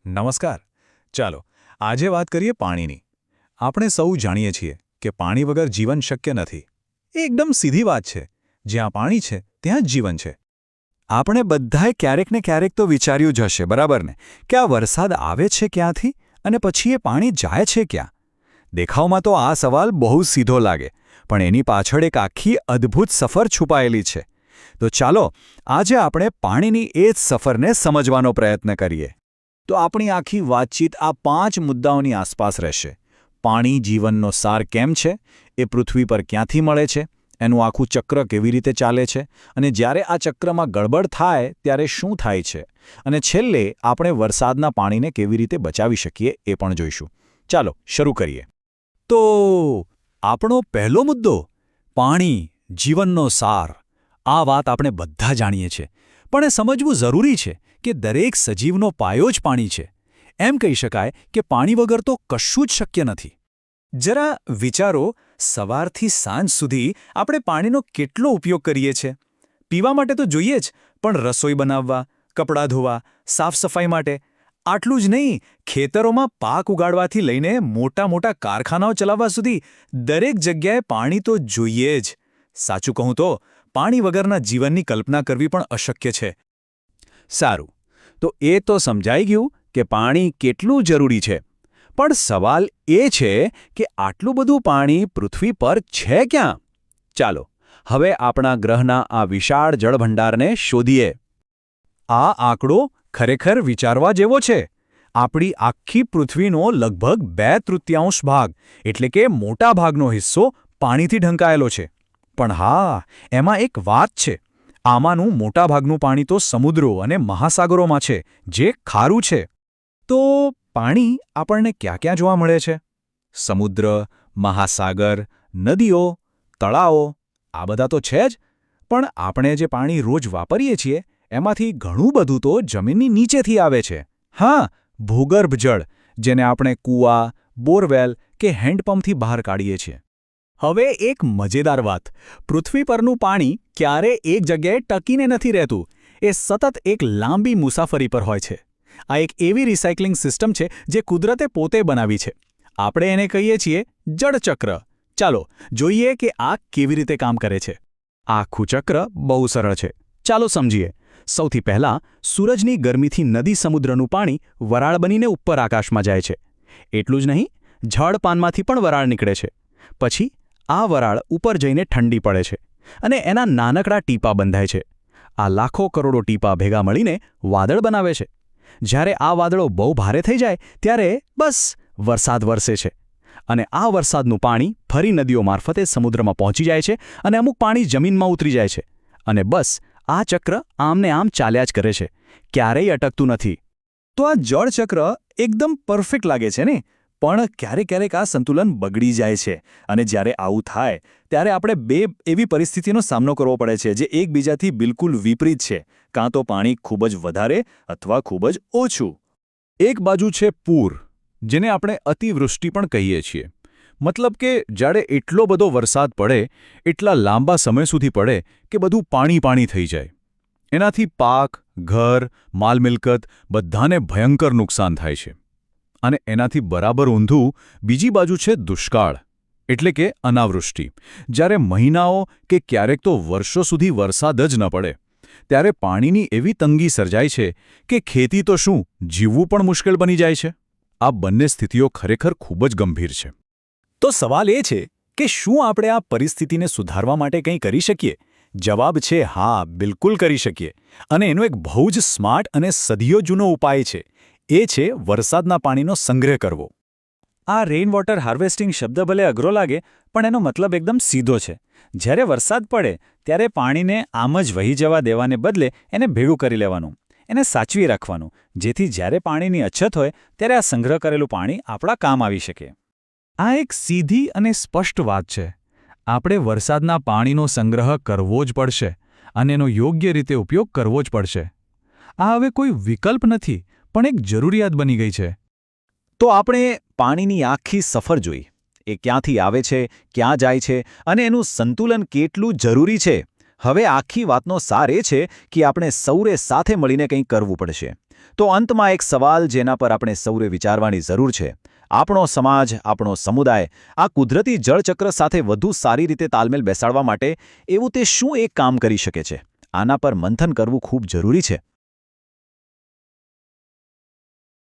નમસ્કાર. ચાલો આજે વાત કરીએ પાણીની. આપણે સૌ જાણીએ છીએ કે પાણી વગર જીવન શક્ય નથી. એ એકદમ સીધી વાત છે. જ્યાં પાણી છે ત્યાં જ જીવન છે. આપણે બધાએ ક્યારેક ને ક્યારેક તો વિચાર્યું જ હશે, બરાબર ને, કે આ વરસાદ આવે છે ક્યાંથી અને પછી એ પાણી જાય છે ક્યાં? દેખાવમાં તો આ સવાલ બહુ સીધો લાગે, પણ એની પાછળ એક આખી અદ્ભુત સફર છુપાયેલી છે. તો ચાલો આજે આપણે પાણીની એ જ સફરને સમજવાનો પ્રયત્ન કરીએ. તો આપણી આખી વાતચીત આ 5 મુદ્દાઓની આસપાસ રહેશે. પાણી જીવનનો સાર કેમ છે, એ પૃથ્વી પર ક્યાંથી મળે છે, એનું આખું ચક્ર કેવી રીતે ચાલે છે, અને જ્યારે આ ચક્રમાં ગડબડ થાય ત્યારે શું થાય છે, અને છેલ્લે આપણે વરસાદના પાણીને કેવી રીતે બચાવી શકીએ એ પણ જોઈશું. ચાલો શરૂ કરીએ. તો આપણો પહેલો મુદ્દો, પાણી જીવનનો સાર. આ વાત આપણે બધા જાણીએ છીએ, પણ એ સમજવું જરૂરી છે કે દરેક સજીવનો પાયો જ પાણી છે. એમ કહી શકાય કે પાણી વગર તો કશું જ શક્ય નથી. જરા વિચારો, સવારથી સાંજ સુધી આપણે પાણીનો કેટલો ઉપયોગ કરીએ છીએ. પીવા માટે તો જોઈએ જ, પણ રસોઈ બનાવવા, કપડાં ધોવા, સાફ સફાઈ માટે. આટલું જ નહીં, ખેતરોમાં પાક ઉગાડવાથી લઈને મોટા મોટા કારખાનાઓ ચલાવવા સુધી દરેક જગ્યાએ પાણી તો જોઈએ જ. સાચું કહું તો પાણી વગરના જીવનની કલ્પના કરવી પણ અશક્ય છે. સારું, તો એ તો સમજાઈ ગયું કે પાણી કેટલું જરૂરી છે. પણ સવાલ એ છે કે આટલું બધું પાણી પૃથ્વી પર છે ક્યાં? ચાલો હવે આપણા ગ્રહના આ વિશાળ જળભંડારને શોધીએ. આ આંકડો ખરેખર વિચારવા જેવો છે. આપણી આખી પૃથ્વીનો લગભગ 2/3 ભાગ, એટલે કે મોટા ભાગનો હિસ્સો પાણીથી ઢંકાયેલો છે. પણ હા, એમાં એક વાત છે. આમાંનું મોટાભાગનું પાણી તો સમુદ્રો અને મહાસાગરોમાં છે, જે ખારું છે. તો પાણી આપણને ક્યાં ક્યાં જોવા મળે છે? સમુદ્ર, મહાસાગર, નદીઓ, તળાવો, આ બધા તો છે જ. પણ આપણે જે પાણી રોજ વાપરીએ છીએ એમાંથી ઘણું બધું તો જમીનની નીચેથી આવે છે. હા, ભૂગર્ભ જળ, જેને આપણે કૂવા, બોરવેલ કે હેન્ડપંપથી બહાર કાઢીએ છીએ. હવે એક મજેદાર વાત, પૃથ્વી પરનું પાણી ક્યારે એક જગ્યાએ ટકીને નથી રહેતું. એ સતત એક લાંબી મુસાફરી પર હોય છે. આ એક એવી રિસાયકલિંગ સિસ્ટમ છે જે કુદરતે પોતે બનાવી છે. આપણે એને કહીએ છીએ જળચક્ર. ચાલો જોઈએ કે આ કેવી રીતે કામ કરે છે. આખું ચક્ર બહુ સરળ છે. ચાલો સમજીએ. સૌથી પહેલાં સૂરજની ગરમીથી નદી સમુદ્રનું પાણી વરાળ બનીને ઉપર આકાશમાં જાય છે. એટલું જ નહીં, ઝાડપાનમાંથી પણ વરાળ નીકળે છે. પછી આ વરાળ ઉપર જઈને ઠંડી પડે છે અને એના નાનકડા ટીપા બંધાય છે. આ લાખો કરોડો ટીપા ભેગા મળીને વાદળ બનાવે છે. જ્યારે આ વાદળો બહુ ભારે થઈ જાય ત્યારે બસ વરસાદ વરસે છે. અને આ વરસાદનું પાણી ફરી નદીઓ મારફતે સમુદ્રમાં પહોંચી જાય છે અને અમુક પાણી જમીનમાં ઉતરી જાય છે. અને બસ આ ચક્ર આમને આમ ચાલ્યા જ કરે છે, ક્યારેય અટકતું નથી. તો આ જળચક્ર એકદમ પરફેક્ટ લાગે છે ને? પણ ક્યારેક આ સંતુલન બગડી જાય છે. અને જ્યારે આવું થાય ત્યારે આપણે 2 એવી પરિસ્થિતિનો સામનો કરવો પડે છે જે એકબીજાથી બિલકુલ વિપરીત છે. કાં તો પાણી ખૂબ જ વધારે અથવા ખૂબ જ ઓછું. એક બાજુ છે પૂર, જેને આપણે અતિવૃષ્ટિ પણ કહીએ છીએ. મતલબ કે જ્યારે એટલો બધો વરસાદ પડે, એટલા લાંબા સમય સુધી પડે કે બધું પાણી થઈ જાય. એનાથી પાક, ઘર, માલ મિલકત બધાને ભયંકર નુકસાન થાય છે. અને એનાથી બરાબર ઊંધું બીજી બાજુ છે દુષ્કાળ, એટલે કે અનાવૃષ્ટિ. જ્યારે મહિનાઓ કે ક્યારેક તો વર્ષો સુધી વરસાદ જ ન પડે, ત્યારે પાણીની એવી તંગી સર્જાય છે કે ખેતી તો શું, જીવવું પણ મુશ્કેલ બની જાય છે. આ બંને સ્થિતિઓ ખરેખર ખૂબ જ ગંભીર છે. તો સવાલ એ છે કે શું આપણે આ પરિસ્થિતિને સુધારવા માટે કંઈ કરી શકીએ? જવાબ છે હા, બિલકુલ કરી શકીએ. અને એનો એક બહુ જ સ્માર્ટ અને સદીઓ જૂનો ઉપાય છે. એ છે વરસાદના પાણીનો સંગ્રહ કરવો. આ રેઇન વોટર હાર્વેસ્ટિંગ શબ્દ ભલે અઘરો લાગે, પણ એનો મતલબ એકદમ સીધો છે. જ્યારે વરસાદ પડે ત્યારે પાણીને આમ જ વહી જવા દેવાને બદલે એને ભેગું કરી લેવાનું, એને સાચવી રાખવાનું, જેથી જ્યારે પાણીની અછત હોય ત્યારે આ સંગ્રહ કરેલું પાણી આપણા કામ આવી શકે. આ એક સીધી અને સ્પષ્ટ વાત છે. આપણે વરસાદના પાણીનો સંગ્રહ કરવો જ પડશે અને એનો યોગ્ય રીતે ઉપયોગ કરવો જ પડશે. આ હવે કોઈ વિકલ્પ નથી, પણ એક જરૂરિયાત બની ગઈ છે. તો આપણે પાણીની આખી સફર જોઈ. એ ક્યાંથી આવે છે, ક્યાં જાય છે અને એનું સંતુલન કેટલું જરૂરી છે. હવે આખી વાતનો સાર એ છે કે આપણે સૌએ સાથે મળીને કંઈક કરવું પડશે. તો અંતમાં એક સવાલ જેના પર આપણે સૌએ વિચારવાની જરૂર છે. આપણો સમાજ, આપણો સમુદાય આ કુદરતી જળચક્ર સાથે વધુ સારી રીતે તાલમેલ બેસાડવા માટે એવું તે શું એક કામ કરી શકે છે? આના પર મંથન કરવું ખૂબ જરૂરી છે.